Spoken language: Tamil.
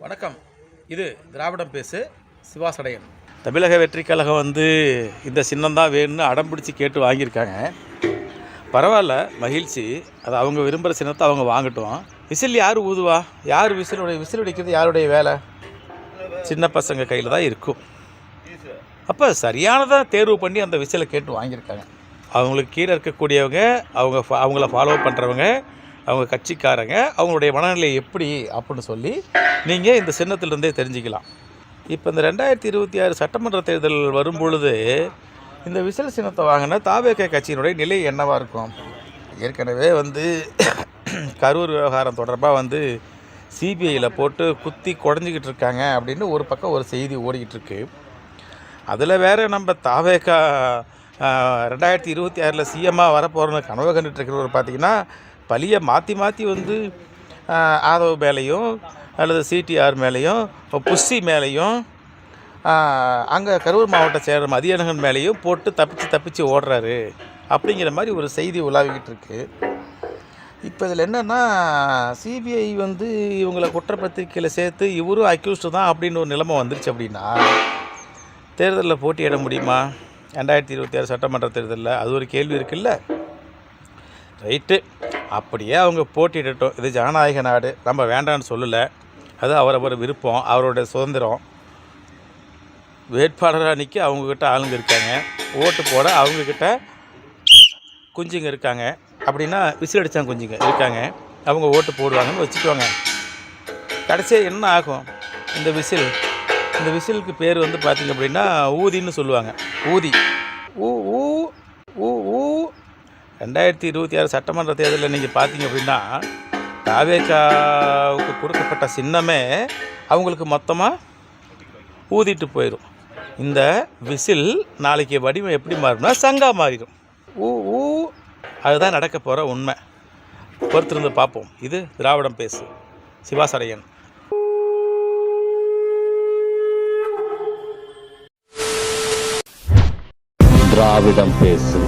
வணக்கம். இது திராவிடம் பேசு சிவாசடையன். தமிழக வெற்றி கழகம் இந்த சின்னம்தான் வேணும்னு அடம்பிடிச்சு கேட்டு வாங்கியிருக்காங்க. பரவாயில்ல, மகிழ்ச்சி. அது அவங்க விரும்புகிற சின்னத்தை அவங்க வாங்கட்டும். விசில் யார் ஊதுவா? யார் விசில் அடிக்கிறது? யாருடைய வேலை? சின்ன பசங்க கையில் தான் இருக்கும். அப்போ சரியானதாக தேர்வு பண்ணி அந்த விசிலை கேட்டு வாங்கியிருக்காங்க. அவங்களுக்கு கீழே இருக்கக்கூடியவங்க, அவங்கள ஃபாலோ பண்ணுறவங்க, அவங்க கட்சிக்காரங்க, அவங்களுடைய மனநிலை எப்படி அப்படின்னு சொல்லி நீங்கள் இந்த சின்னத்திலிருந்தே தெரிஞ்சுக்கலாம். இப்போ இந்த 2026 சட்டமன்ற தேர்தல் வரும்பொழுது இந்த விசில் சின்னத்தை வாங்கின தாவேக கட்சியினுடைய நிலை என்னவாக இருக்கும்? ஏற்கனவே கரூர் விவகாரம் தொடர்பாக சிபிஐயில் போட்டு குத்தி குடஞ்சிக்கிட்டு இருக்காங்க அப்படின்னு ஒரு பக்கம் ஒரு செய்தி ஓடிக்கிட்டு இருக்கு. அதில் வேறு நம்ம தாவேக 2026 சிஎம்மாக வரப்போகிறோன்னு கனவு கண்டுட்டு இருக்கிறவர் பார்த்திங்கன்னா பழியை மாற்றி ஆதவ் மேலேயும் அல்லது சிடிஆர் மேலேயும் புஷி மேலேயும் அங்கே கரூர் மாவட்ட செயலர் மதியழகன் மேலேயும் போட்டு தப்பிச்சு ஓடுறாரு அப்படிங்கிற மாதிரி ஒரு செய்தி உலாவிக்கிட்டு இருக்கு. இப்போ இதில் என்னென்னா சிபிஐ இவங்களை குற்றப்பத்திரிக்கையில் சேர்த்து இவரும் அக்யூஸ்டு தான் அப்படின்னு ஒரு நிலைமை வந்துருச்சு. அப்படின்னா தேர்தலில் போட்டியிட முடியுமா 2026 சட்டமன்ற தேர்தலில்? அது ஒரு கேள்வி இருக்குல்ல. ரைட்டு, அப்படியே அவங்க போட்டியிடட்டும். இது ஜனநாயக நாடு, நம்ம வேண்டான்னு சொல்லலை. அது அவரவர் விருப்பம், அவரோட சுதந்திரம். வேட்பாளராக நிற்க அவங்கக்கிட்ட ஆளுங்க இருக்காங்க, ஓட்டு போட அவங்கக்கிட்ட குஞ்சுங்க இருக்காங்க. அப்படின்னா விசில் அடித்தாங்க குஞ்சுங்க இருக்காங்க, அவங்க ஓட்டு போடுவாங்கன்னு வச்சுக்குவாங்க. கடைசியாக என்ன ஆகும்? இந்த விசிலுக்கு பேர் பார்த்திங்க அப்படின்னா ஊதின்னு சொல்லுவாங்க. ஊதி ஊ ஊ ஊ ஊ 2026 சட்டமன்ற தேர்தலில் நீங்கள் பார்த்தீங்க அப்படின்னா தாவேகாவுக்கு கொடுக்கப்பட்ட சின்னமே அவங்களுக்கு மொத்தமாக ஊதிட்டு போயிடும். இந்த விசில் நாளைக்கு வடிவம் எப்படி மாறும்னா சங்கா மாறிடும். ஊ ஊ அதுதான் நடக்க போகிற உண்மை. பொறுத்திருந்து பார்ப்போம். இது திராவிடம் பேசு சிவாசடையன். திராவிடம் பேசு.